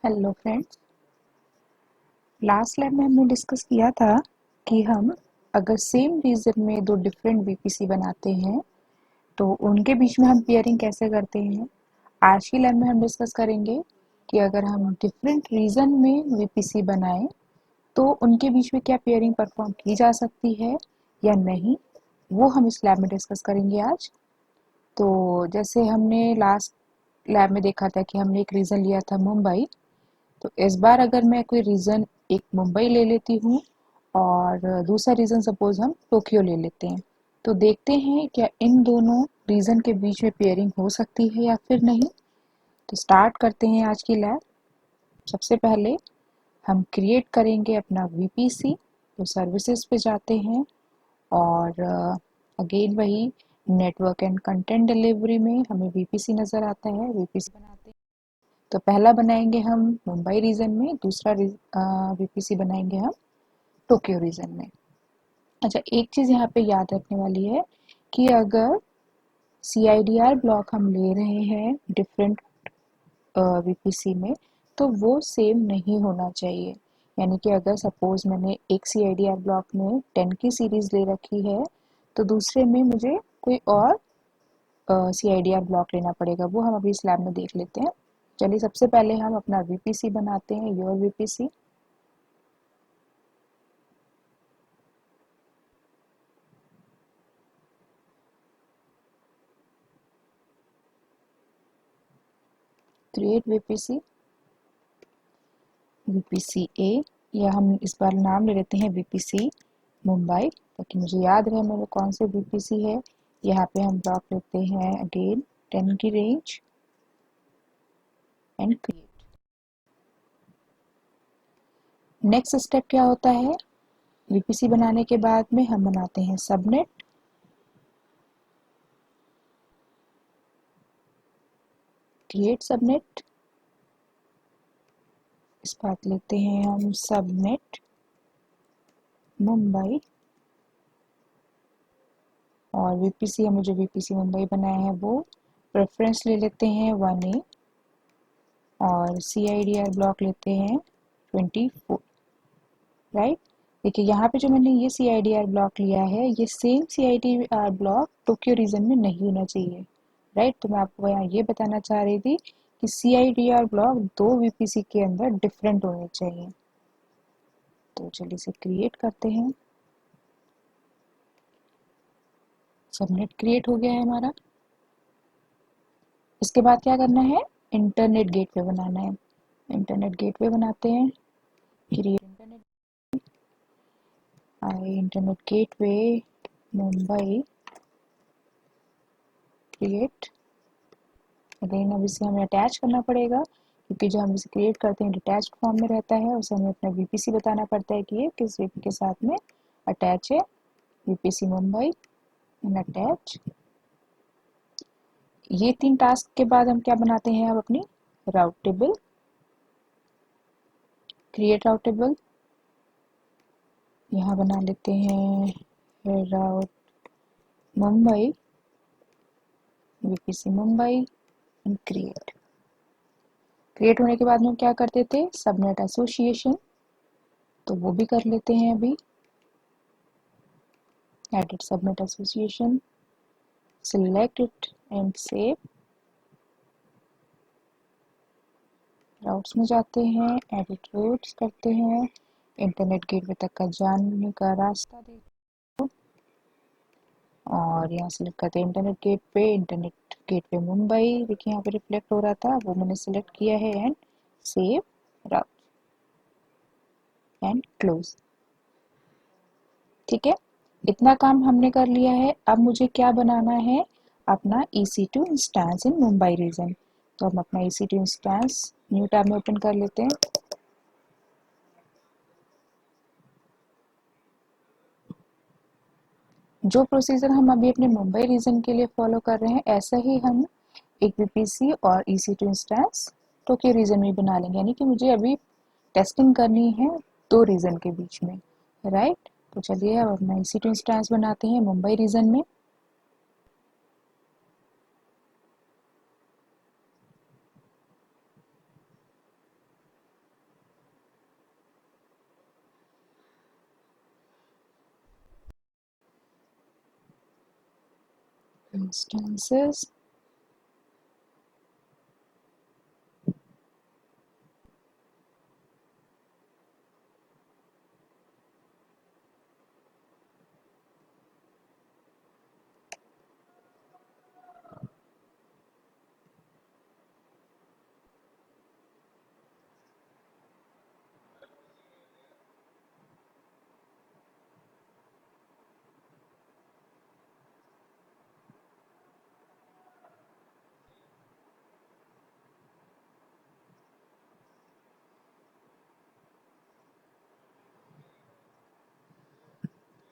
Hello friends. Last lab में हमने discuss किया था कि हम अगर सेम रीजन में दो डिफरेंट वीपीसी बनाते हैं तो उनके बीच में हम पेयरिंग कैसे करते हैं। आज की लैब में हम डिस्कस करेंगे कि अगर हम डिफरेंट रीजन में वीपीसी बनाएं तो उनके बीच में क्या पेयरिंग परफॉर्म की जा सकती है या नहीं, वो हम इस लैब में डिस्कस करेंगे आज। तो जैसे हमने लास्ट लैब में देखा था कि हमने एक रीजन लिया था मुंबई, तो इस बार अगर मैं कोई रीज़न एक मुंबई ले लेती हूँ और दूसरा रीज़न सपोज हम टोक्यो ले लेते हैं, तो देखते हैं क्या इन दोनों रीज़न के बीच में पेयरिंग हो सकती है या फिर नहीं। तो स्टार्ट करते हैं आज की लैब। सबसे पहले हम क्रिएट करेंगे अपना वीपीसी। तो सर्विसेज पे जाते हैं और अगेन वही नेटवर्क एंड कंटेंट डिलीवरी में हमें वीपीसी नज़र आता है, वीपीसी बनाते हैं। तो पहला बनाएंगे हम मुंबई रीजन में, दूसरा वीपीसी बनाएंगे हम टोक्यो रीजन में। अच्छा, एक चीज़ यहाँ पे याद रखने वाली है कि अगर CIDR ब्लॉक हम ले रहे हैं डिफरेंट वीपीसी में तो वो सेम नहीं होना चाहिए। यानी कि अगर सपोज मैंने एक CIDR ब्लॉक में 10 की सीरीज ले रखी है तो दूसरे में मुझे कोई और CIDR ब्लॉक लेना पड़ेगा, वो हम अभी स्लैब में देख लेते हैं। चलिए सबसे पहले हम अपना वीपीसी बनाते हैं, your VPC. Create VPC, VPC A, या हम इस बार नाम ले लेते हैं वीपीसी मुंबई ताकि मुझे याद रहे मेरे कौन से वीपीसी है। यहाँ पे हम ब्लॉक लेते हैं अगेन 10 की range and create. Next step क्या होता है, वीपीसी बनाने के बाद में हम बनाते हैं सबनेट। क्रिएट सबनेट, इस बार लेते हैं हम सबनेट मुंबई और वीपीसी हमें जो वीपीसी मुंबई बनाया है वो प्रेफरेंस ले लेते हैं 1A और CIDR ब्लॉक लेते हैं 24, राइट। देखिए यहाँ पे जो मैंने ये CIDR ब्लॉक लिया है ये same CIDR block Tokyo region में नहीं होना चाहिए, राइट। तो मैं आपको यहाँ ये बताना चाह रही थी कि CIDR ब्लॉक दो वीपीसी के अंदर डिफरेंट होने चाहिए। तो चलिए इसे क्रिएट करते हैं। सबनेट क्रिएट हो गया है हमारा। इसके बाद क्या करना है, इंटरनेट गेटवे बनाना है। इंटरनेट गेटवे बनाते हैं, create internet, I internet gateway Mumbai create. Again अब इसे हमें अटैच करना पड़ेगा क्योंकि जो हम इसे क्रिएट करते हैं डिटैच्ड फॉर्म में रहता है, उसे हमें अपना वीपीसी बताना पड़ता है कि ये किस वीपी के साथ में अटैच है। VPC Mumbai and attach. ये 3 टास्क के बाद हम क्या बनाते हैं, अब अपनी route table. Create route table, यहाँ बना लेते हैं route Mumbai, VPC Mumbai and create. Create होने के बाद में हम क्या करते थे, सबनेट एसोसिएशन, तो वो भी कर लेते हैं अभी। Edit subnet association, select it and save. Routes में जाते हैं, एडिट रूट्स करते हैं, इंटरनेट गेटवे तक का जाने का रास्ता देखो और यहाँ सेलेक्ट करते हैं internet gateway. Internet gateway Mumbai देखिए यहाँ पे रिफ्लेक्ट हो रहा था, वो मैंने सिलेक्ट किया है and save route and close. ठीक है, इतना काम हमने कर लिया है। अब मुझे क्या बनाना है, अपना EC2 instance in Mumbai reason. तो हम अपना EC2 इंस्टेंस न्यू टैब में ओपन कर लेते हैं। जो प्रोसीजर हम अभी अपने मुंबई रीजन के लिए फॉलो कर रहे हैं ऐसा ही हम एक वीपीसी और EC2 इंस्टेंस टोक्यो रीजन में बना लेंगे। यानी कि मुझे अभी टेस्टिंग करनी है दो रीजन के बीच में, राइट। तो चलिए अब अपना EC2 इंस्टेंस बनाते हैं मुंबई रीजन में। instances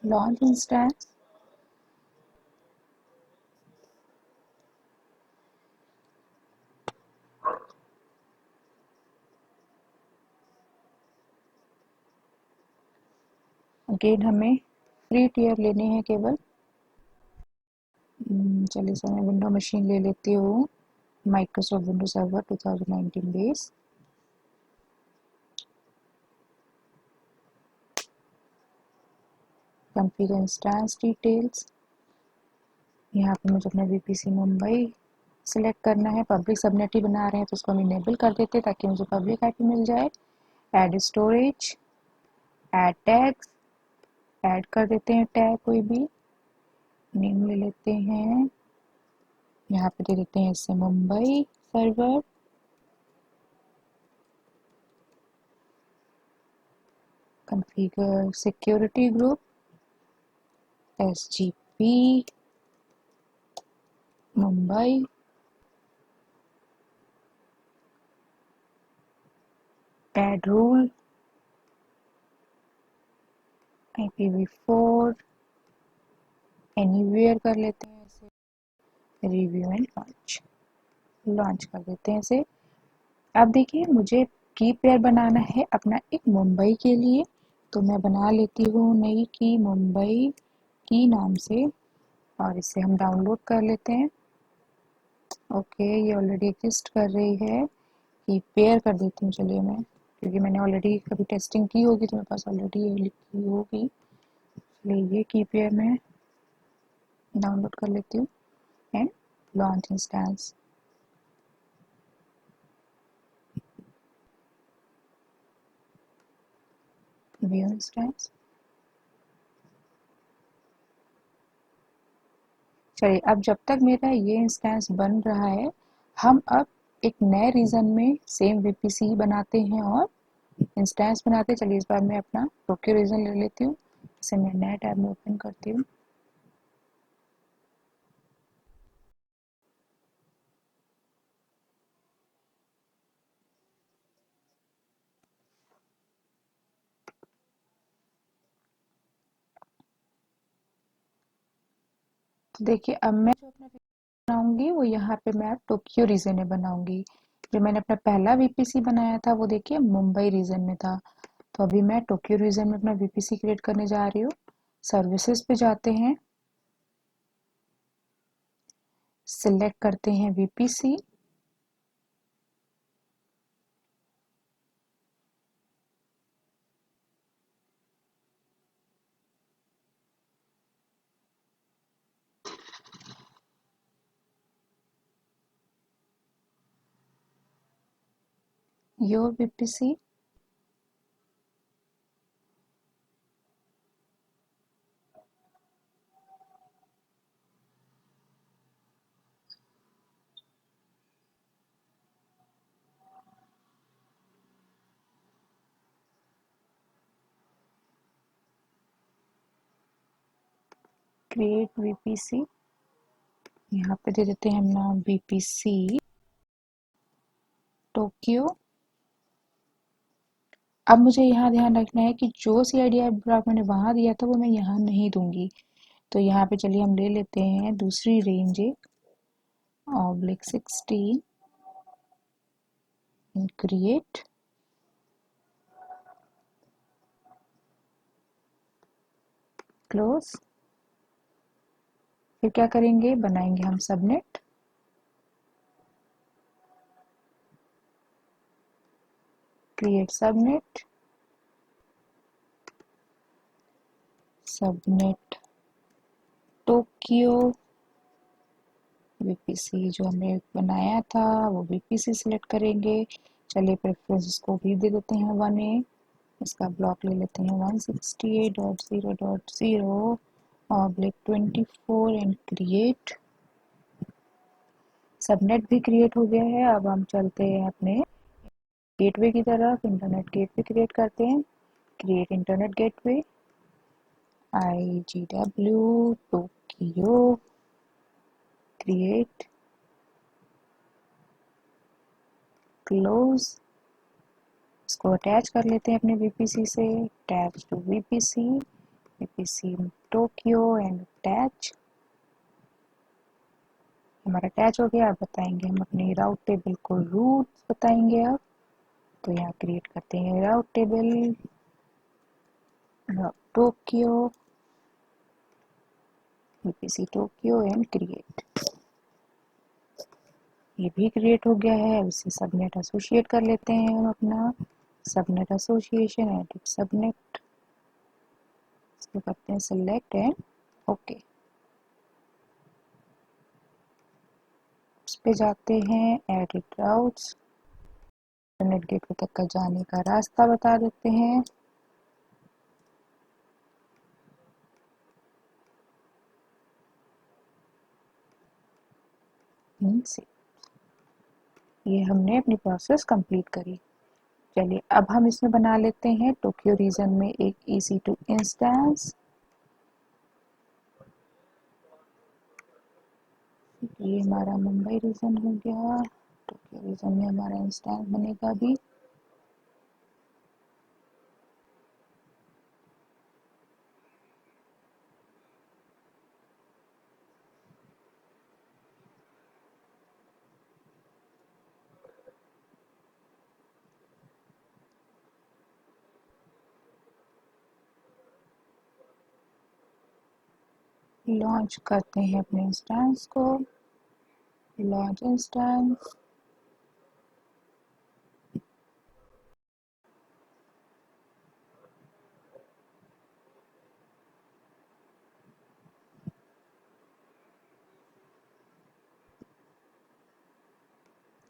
launch instance अगेन हमें फ्री टियर लेने हैं केवल। चलिए सर मैं विंडो मशीन ले लेती हूँ, Microsoft window server 2019 base. Configure instance details, यहाँ पे मुझे अपना वीपीसी मुंबई सिलेक्ट करना है। पब्लिक सबनेट ही बना रहे हैं तो उसको हम इनेबल कर देते हैं ताकि मुझे पब्लिक आईपी मिल जाए। Add storage, add tags, add कर देते हैं टैग कोई भी, नेम ले लेते हैं, यहाँ पे दे देते हैं इससे Mumbai server. Configure security group, SGP Mumbai, add rule, IPv4 anywhere कर लेते हैं इसे, रिव्यू एंड लॉन्च, लॉन्च कर देते हैं इसे। अब देखिए मुझे की पेयर बनाना है अपना एक मुंबई के लिए, तो मैं बना लेती हूँ नई की मुंबई की नाम से और इसे हम डाउनलोड कर लेते हैं। ओके ये ऑलरेडी एग्जिस्ट कर रही है, की पेयर कर देती हूँ चलिए मैं, क्योंकि मैंने ऑलरेडी कभी टेस्टिंग की होगी तो मेरे पास ऑलरेडी ये लिखी होगी, इसलिए ये की पेयर मैं डाउनलोड कर लेती हूँ and launch instance. View instance, चलिए अब जब तक मेरा ये इंस्टेंस बन रहा है हम अब एक नए रीजन में सेम वीपीसी बनाते हैं और इंस्टेंस बनाते हैं। चलिए इस बार मैं अपना टोक्यो रीजन ले लेती हूँ, इसे मैं नए टैब में ओपन करती हूँ। तो देखिए अब मैं जो अपना बनाऊंगी वो यहाँ पे मैं टोक्यो रीजन में बनाऊंगी। जो मैंने अपना पहला वीपीसी बनाया था वो देखिए मुंबई रीजन में था, तो अभी मैं टोक्यो रीजन में अपना वीपीसी क्रिएट करने जा रही हूँ। सर्विसेज पे जाते हैं, सिलेक्ट करते हैं VPC, your VPC, create VPC, यहाँ पे दे देते हैं हम नाम वीपीसी टोक्यो। अब मुझे यहाँ ध्यान रखना है कि जो CIDI ब्लॉक मैंने वहां दिया था वो मैं यहाँ नहीं दूंगी, तो यहाँ पे चलिए हम ले लेते हैं दूसरी रेंज एक -16 क्रिएट, क्लोज। फिर क्या करेंगे, बनाएंगे हम subnet, create subnet, subnet Tokyo VPC जो हमने बनाया था वो वीपीसी सिलेक्ट करेंगे। चलिए प्रेफरेंस को भी दे देते हैं 1A। इसका ब्लॉक ले लेते हैं 168.0.0/24 एंड क्रिएट। सबनेट भी क्रिएट हो गया है। अब हम चलते हैं अपने गेटवे की तरफ। इंटरनेट गेटवे क्रिएट करते हैं। Create internet gateway IGW Tokyo create close. इसको अटैच कर लेते हैं अपने वीपीसी से। Attach to VPC Tokyo and attach. हमारा अटैच हो गया। अब बताएंगे हम अपनी राउट टेबल को रूट बताएंगे। अब तो यहाँ क्रिएट करते हैं राउट table Tokyo VPC Tokyo and create. ये भी क्रिएट हो गया है। अब इसे सबनेट एसोसिएट कर लेते हैं हम अपना सबनेट एसोसिएशन एडिट सबनेट। इसको करते हैं सिलेक्ट एंड ओके। उस पे जाते हैं एडिट राउट्स। इंटरनेट गेटवे तक का जाने का रास्ता बता देते हैं। ये हमने अपनी प्रोसेस कंप्लीट करी। चलिए अब हम इसमें बना लेते हैं टोक्यो रीजन में एक EC2 इंस्टेंस। ये हमारा मुंबई रीजन हो गया। टोक्यो रीजन में हमारा इंस्टेंस बनेगा भी। लॉन्च करते हैं अपने इंस्टेंस को। Launch instance.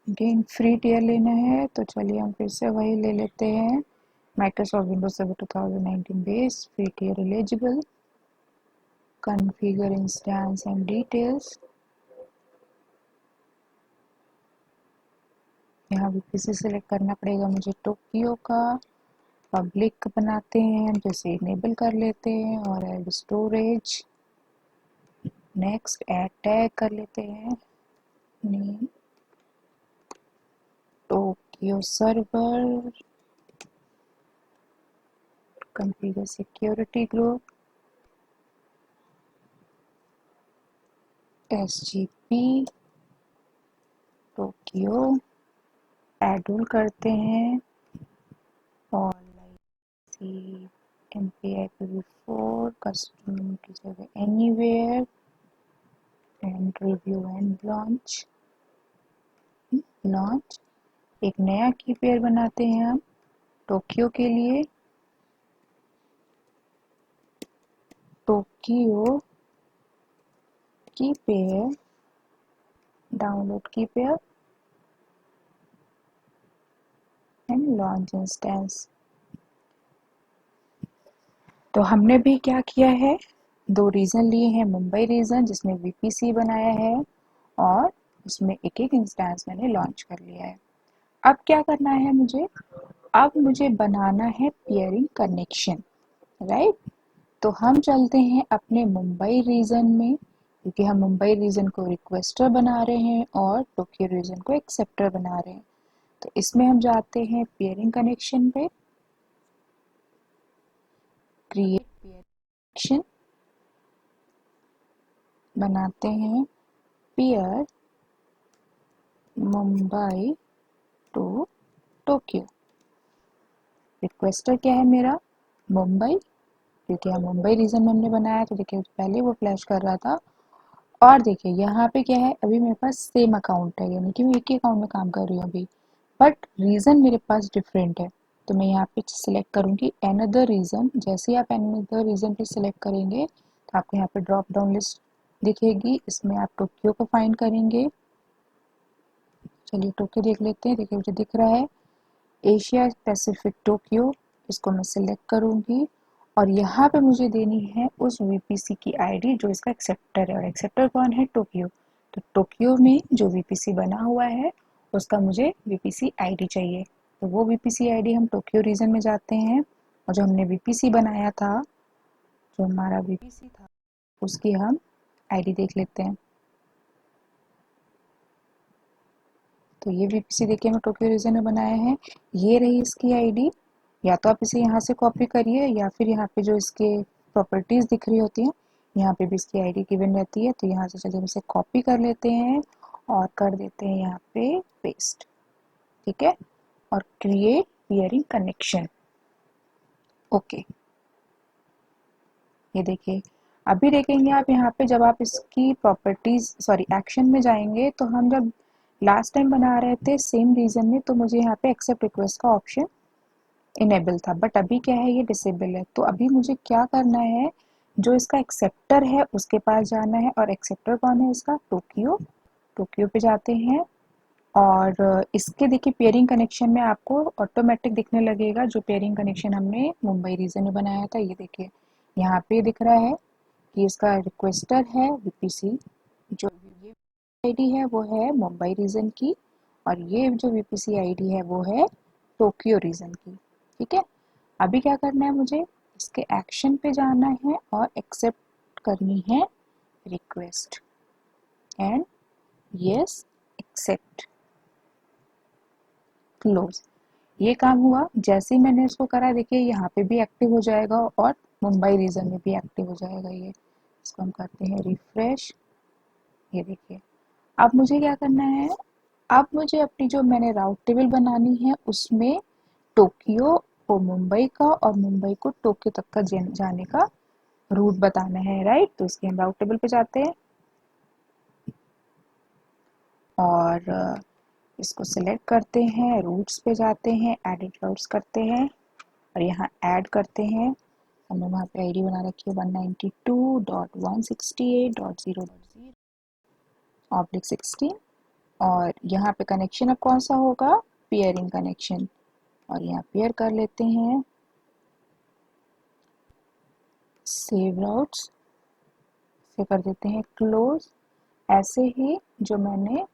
Again free tier लेना है तो चलिए हम फिर से वही ले लेते हैं। Microsoft Windows Server 2019 base free tier eligible. Configure instance and details. यहाँ भी किसी सेलेक्ट करना पड़ेगा मुझे टोक्यो का। पब्लिक बनाते हैं जैसे इनेबल कर लेते हैं और add storage. Next add tag कर लेते हैं name Tokyo server. Configure security group SGP Tokyo. एडूल करते हैं और MPIPv4 कस्टम की जगह anywhere and review and launch. Launch एक नया की पेयर बनाते हैं हम टोक्यो के लिए। टोक्यो की पेयर डाउनलोड की पेयर एंड लॉन्च इंस्टेंस। तो हमने भी क्या किया है, दो रीजन लिए हैं। मुंबई रीजन जिसमें वीपीसी बनाया है और उसमें एक एक इंस्टेंस मैंने लॉन्च कर लिया है। अब क्या करना है मुझे, अब मुझे बनाना है पेयरिंग कनेक्शन, राइट। तो हम चलते हैं अपने मुंबई रीजन में, क्योंकि हम मुंबई रीजन को रिक्वेस्टर बना रहे हैं और टोक्यो रीजन को एक्सेप्टर बना रहे हैं। तो इसमें हम जाते हैं पेयरिंग कनेक्शन पे, क्रिएट पेयर कनेक्शन, बनाते हैं peer Mumbai to Tokyo. Requester क्या है मेरा, मुंबई, क्योंकि हम मुंबई रीजन में हमने बनाया तो देखिए पहले वो फ्लैश कर रहा था। और देखिए यहाँ पे क्या है, अभी मेरे पास सेम अकाउंट है, यानी कि मैं एक ही अकाउंट में काम कर रही हूँ अभी, बट रीजन मेरे पास डिफरेंट है। तो मैं यहाँ पे सिलेक्ट करूँगी अनदर रीजन। जैसे ही आप अनदर रीजन पे सिलेक्ट करेंगे तो आपको यहाँ पे ड्रॉप डाउन लिस्ट दिखेगी, इसमें आप टोक्यो को फाइंड करेंगे। चलिए टोक्यो देख लेते हैं। देखिए मुझे दिख रहा है एशिया पैसिफिक टोक्यो, इसको मैं सिलेक्ट करूंगी और यहाँ पे मुझे देनी है उस वीपीसी की आईडी जो इसका एक्सेप्टर है, और एक्सेप्टर कौन है? टोक्यो। तो टोक्यो में जो वीपीसी बना हुआ है उसका मुझे वीपीसी आईडी चाहिए। तो वो वीपीसी आईडी हम टोक्यो रीजन में जाते हैं और जो हमने वीपीसी बनाया था, जो हमारा वीपीसी था, उसकी हम आईडी देख लेते हैं। तो ये वीपीसी देखिए मैं टोक्यो रीजन में बनाया है, ये रही इसकी आईडी। या तो आप इसे यहाँ से कॉपी करिए या फिर यहाँ पे जो इसके प्रॉपर्टीज दिख रही होती हैं यहाँ पे भी इसकी आईडी गिवन रहती है। तो यहाँ से चलिए हम इसे कॉपी कर लेते हैं और कर देते हैं यहाँ पे पेस्ट। ठीक है, और क्रिएट पेयरिंग कनेक्शन। ओके, ये देखिए अभी देखेंगे आप यहाँ पे जब आप इसकी प्रॉपर्टीज सॉरी एक्शन में जाएंगे, तो हम जब लास्ट टाइम बना रहे थे सेम रीजन में, तो मुझे यहाँ पे एक्सेप्ट रिक्वेस्ट का ऑप्शन इनेबल था, बट अभी क्या है ये डिसेबल है। तो अभी मुझे क्या करना है, जो इसका एक्सेप्टर है उसके पास जाना है, और एक्सेप्टर कौन है इसका? टोक्यो। टोक्यो पे जाते हैं और इसके देखिए पेयरिंग कनेक्शन में आपको ऑटोमेटिक दिखने लगेगा जो पेयरिंग कनेक्शन हमने मुंबई रीजन में बनाया था। ये देखिए यहाँ पे दिख रहा है कि इसका रिक्वेस्टर है वीपीसी, जो ये आईडी है वो है मुंबई रीजन की, और ये जो वीपीसी आईडी है वो है टोक्यो रीजन की। ठीक है, अभी क्या करना है, मुझे इसके एक्शन पे जाना है और एक्सेप्ट करनी है request and yes accept close. ये काम हुआ। जैसे ही मैंने इसको करा देखिए यहाँ पे भी एक्टिव हो जाएगा और मुंबई रीजन में भी एक्टिव हो जाएगा। ये इसको हम करते हैं रिफ्रेश। ये देखिए अब मुझे क्या करना है, अब मुझे अपनी जो मैंने राउट टेबल बनानी है उसमें टोक्यो को मुंबई का और मुंबई को टोक्यो तक का जाने का रूट बताना है, राइट। तो इसके हम राउट टेबल पे जाते हैं और इसको सिलेक्ट करते हैं, रूट्स पे जाते हैं, एडिट राउट्स करते हैं और यहाँ ऐड करते हैं। हमने वहाँ पे आईडी बना रखी है 192.168.0.0 ऑब्लिक 16, और यहाँ पे कनेक्शन अब कौन सा होगा? पेयरिंग कनेक्शन, और यहाँ पेयर कर लेते हैं सेव राउट्स से कर देते हैं क्लोज। ऐसे ही जो मैंने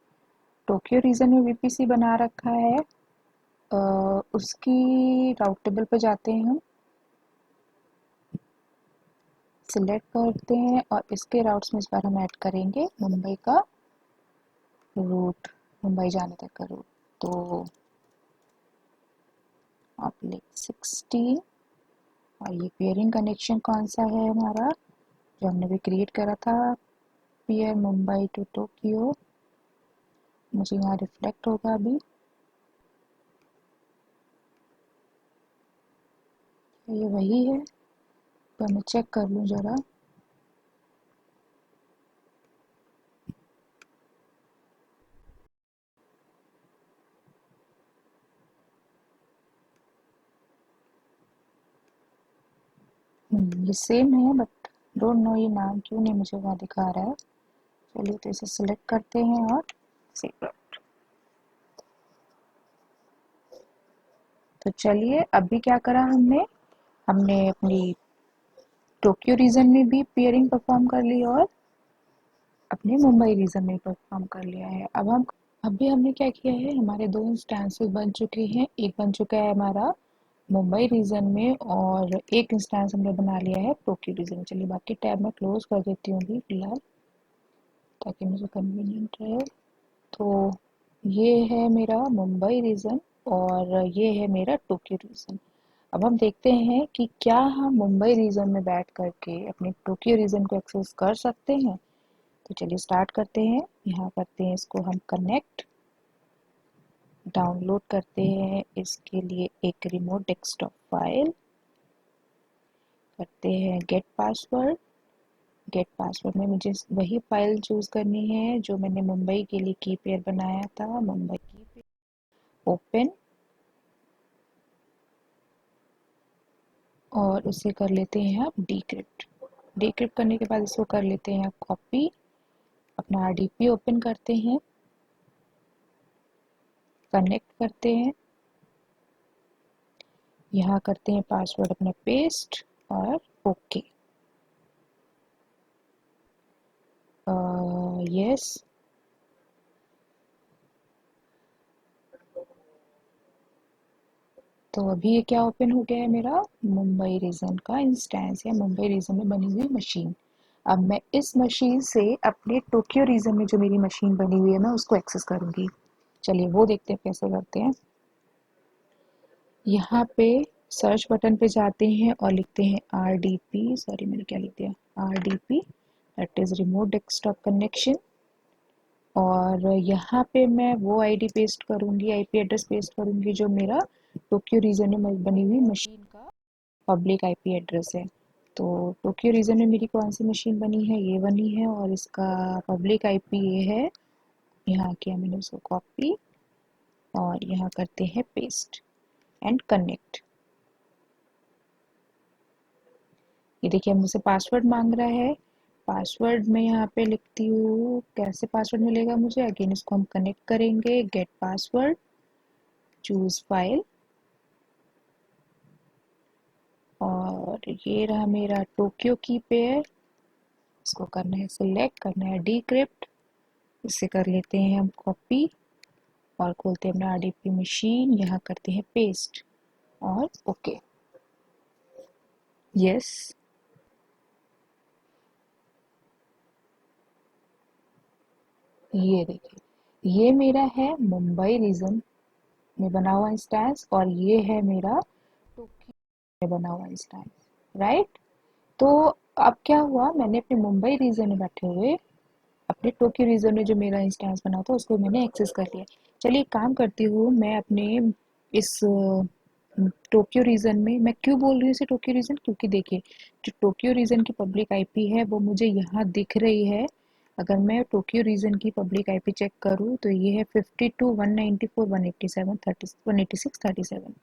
टोक्यो रीजन में वीपीसी बना रखा है उसकी राउट टेबल पे जाते हैं, हम सिलेक्ट करते हैं और इसके राउट्स में इस बार हम ऐड करेंगे मुंबई का रूट, मुंबई जाने तक का रूट। तो ऑब्लिक 16, और ये पेयरिंग कनेक्शन कौन सा है हमारा, जो हमने भी क्रिएट करा था, पेयर मुंबई टू टोक्यो। मुझे यहाँ रिफ्लेक्ट होगा अभी, ये वही है तो मैं चेक कर लूँ ज़रा। ये सेम है बट डोंट नो ये नाम क्यों नहीं मुझे वहाँ दिखा रहा है। चलिए तो इसे सिलेक्ट करते हैं और सेव। तो चलिए अभी क्या करा हमने, हमने अपनी टोक्यो रीजन में भी पेयरिंग परफॉर्म कर ली और अपने मुंबई रीजन में परफॉर्म कर लिया है। अब हम अभी हमने क्या किया है, हमारे दो इंस्टेंसेस बन चुके हैं। एक बन चुका है हमारा मुंबई रीजन में और एक इंस्टेंस हमने बना लिया है टोक्यो रीजन में। चलिए बाकी टैब मैं क्लोज कर देती हूँ अभी फिलहाल, ताकि मुझे कन्वीनियंट रहे। तो ये है मेरा मुंबई रीजन और ये है मेरा टोक्यो रीजन। अब हम देखते हैं कि क्या हम मुंबई रीजन में बैठ करके अपने टोक्यो रीजन को एक्सेस कर सकते हैं। तो चलिए स्टार्ट करते हैं। यहाँ करते हैं इसको हम कनेक्ट, डाउनलोड करते हैं इसके लिए एक रिमोट डेस्कटॉप फाइल, करते हैं गेट पासवर्ड। गेट पासवर्ड में मुझे वही फाइल चूज करनी है जो मैंने मुंबई के लिए की पेयर बनाया था, मुंबई की पेयर। ओपन, और उसे कर लेते हैं आप डिक्रिप्ट। डिक्रिप्ट करने के बाद इसको कर लेते हैं आप कॉपी अपना आरडीपी ओपन करते हैं, कनेक्ट करते हैं, यहाँ करते हैं पासवर्ड अपना पेस्ट और ओके। यस। तो अभी ये क्या ओपन हो गया है, मेरा मुंबई रीजन का इंस्टेंस या मुंबई रीजन में बनी हुई मशीन। अब मैं इस मशीन से अपने टोक्यो रीजन में जो मेरी मशीन बनी हुई है मैं उसको एक्सेस करूंगी। चलिए वो देखते हैं कैसे करते हैं। यहाँ पे सर्च बटन पे जाते हैं और लिखते हैं RDP, सॉरी मैंने क्या लिख दिया, RDP that is remote desktop connection. और यहाँ पे मैं वो आईडी पेस्ट करूँगी, आईपी एड्रेस पेस्ट करूँगी जो मेरा टोक्यो रीजन में बनी हुई मशीन का पब्लिक आईपी एड्रेस है। तो टोक्यो रीजन में मेरी कौन सी मशीन बनी है, ये बनी है, और इसका पब्लिक आईपी ये है। यहाँ किया मैंने उसको कॉपी और यहाँ करते हैं पेस्ट एंड कनेक्ट। ये देखिए मुझसे पासवर्ड मांग रहा है। पासवर्ड मैं यहाँ पे लिखती हूँ, कैसे पासवर्ड मिलेगा मुझे, अगेन इसको हम कनेक्ट करेंगे, गेट पासवर्ड, चूज फाइल, और ये रहा मेरा टोक्यो की पेयर। इसको करना है सिलेक्ट, करना है डिक्रिप्ट, इसे कर लेते हैं हम कॉपी और खोलते हैं अपना आरडीपी मशीन, यहाँ करते हैं पेस्ट और ओके। यस। ये देखिए ये मेरा है मुंबई रीजन में बना हुआ इंस्टेंस और ये है मेरा टोक्यो में बना हुआ इंस्टेंस, राइट। तो अब क्या हुआ, मैंने अपने मुंबई रीजन में बैठे हुए अपने टोक्यो रीजन में जो मेरा इंस्टेंस बना था उसको मैंने एक्सेस कर लिया। चलिए एक काम करती हूँ, मैं अपने इस टोक्यो रीजन में, मैं क्यों बोल रही हूँ इसे टोक्यो रीजन, क्योंकि देखिए जो टोक्यो रीजन की पब्लिक आईपी है वो मुझे यहाँ दिख रही है। अगर मैं टोक्यो रीजन की पब्लिक आईपी चेक करूँ तो ये है 52 194 187 30 186 37।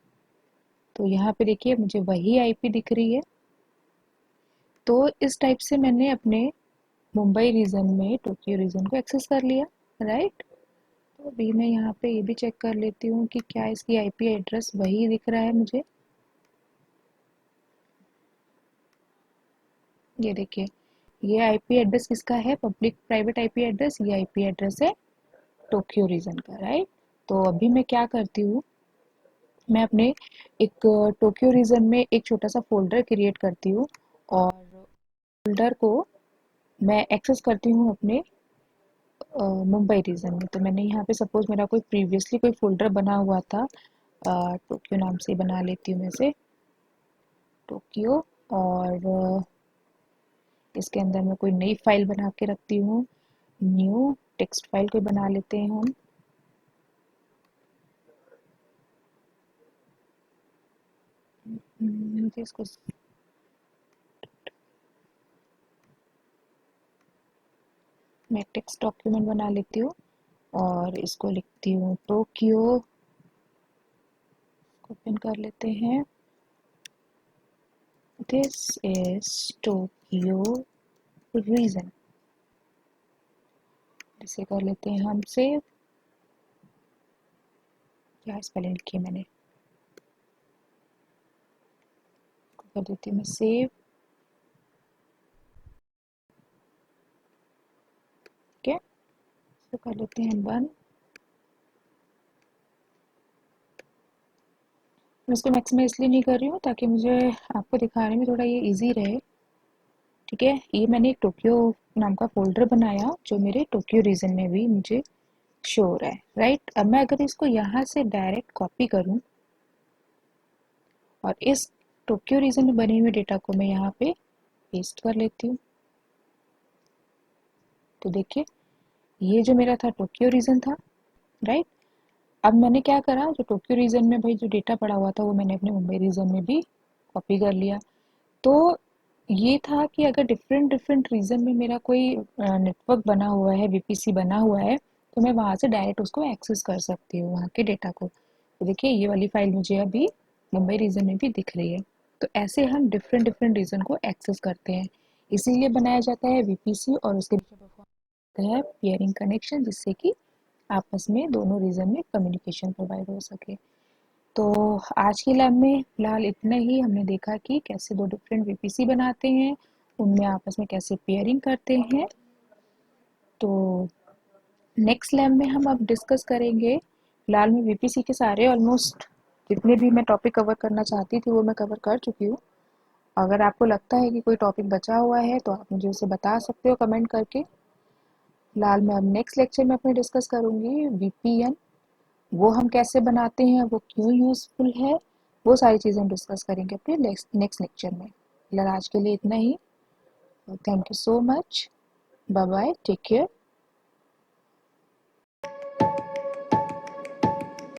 तो यहाँ पे देखिए मुझे वही आईपी दिख रही है। तो इस टाइप से मैंने अपने मुंबई रीजन में टोक्यो रीजन को एक्सेस कर लिया, राइट। तो अभी मैं यहाँ पे ये भी चेक कर लेती हूँ कि क्या इसकी आईपी एड्रेस वही दिख रहा है मुझे। ये देखिए ये आईपी एड्रेस किसका है, पब्लिक प्राइवेट आईपी एड्रेस, ये आईपी एड्रेस है टोक्यो रीजन का, राइट। तो अभी मैं क्या करती हूँ, मैं अपने एक टोक्यो रीजन में एक छोटा सा फोल्डर क्रिएट करती हूँ और फोल्डर को मैं एक्सेस करती हूँ अपने मुंबई रीजन में। तो मैंने यहाँ पे सपोज मेरा कोई प्रीवियसली कोई फोल्डर बना हुआ था, टोक्यो नाम से बना लेती हूँ मैं से टोक्यो, और इसके अंदर मैं कोई नई फाइल बना के रखती हूँ, न्यू टेक्स्ट फाइल कोई बना लेते हैं हम। मुझे इसको मैं टेक्स्ट डॉक्यूमेंट बना लेती हूँ और इसको लिखती हूँ टोक्यो, ओपन कर लेते हैं, दिस इज टोक्यो रीजन, इसे कर लेते हैं हम सेव। क्या स्पेलिंग लिखी है मैंने, कर देती हूँ मैं सेव, ठीक है। तो कर लेते हैं बंद। मैं इसको मैक्स में इसलिए नहीं कर रही हूँ ताकि मुझे आपको दिखाने में थोड़ा ये इजी रहे, ठीक है। ये मैंने एक टोक्यो नाम का फोल्डर बनाया जो मेरे टोक्यो रीजन में भी मुझे शो हो रहा है, राइट। अब मैं अगर इसको यहाँ से डायरेक्ट कॉपी करूँ और इस टोक्यो रीजन में बने हुए डेटा को मैं यहाँ पे पेस्ट कर लेती हूँ, तो देखिए ये जो मेरा था टोक्यो रीजन था, राइट। अब मैंने क्या करा, जो टोक्यो रीजन में भाई जो डेटा पड़ा हुआ था वो मैंने अपने मुंबई रीजन में भी कॉपी कर लिया। तो ये था कि अगर डिफरेंट डिफरेंट रीजन में मेरा कोई नेटवर्क बना हुआ है, वीपीसी बना हुआ है, तो मैं वहाँ से डायरेक्ट उसको एक्सेस कर सकती हूँ वहाँ के डेटा को। तो देखिए ये वाली फाइल मुझे अभी मुंबई रीजन में भी दिख रही है। तो ऐसे हम डिफरेंट डिफरेंट रीजन को एक्सेस करते हैं, इसीलिए बनाया जाता है वीपीसी और उसके सकते हैं पेयरिंग कनेक्शन, जिससे कि आपस में दोनों रीजन में कम्युनिकेशन प्रोवाइड हो सके। तो आज की लैब में फिलहाल इतना ही। हमने देखा कि कैसे दो डिफरेंट वीपीसी बनाते हैं, उनमें आपस में कैसे पेयरिंग करते हैं। तो नेक्स्ट लैब में हम अब डिस्कस करेंगे। फिलहाल मैं वीपीसी के सारे ऑलमोस्ट जितने भी मैं टॉपिक कवर करना चाहती थी वो मैं कवर कर चुकी हूँ। अगर आपको लगता है कि कोई टॉपिक बचा हुआ है तो आप मुझे उसे बता सकते हो कमेंट करके। फिलहाल मैं अब नेक्स्ट लेक्चर में अपने डिस्कस करूँगी वीपीएन, वो हम कैसे बनाते हैं, वो क्यों यूज़फुल है, वो सारी चीज़ें हम डिस्कस करेंगे अपने नेक्स्ट लेक्चर में। फिलहाल आज के लिए इतना ही। Thank you so much. Bye bye, take care.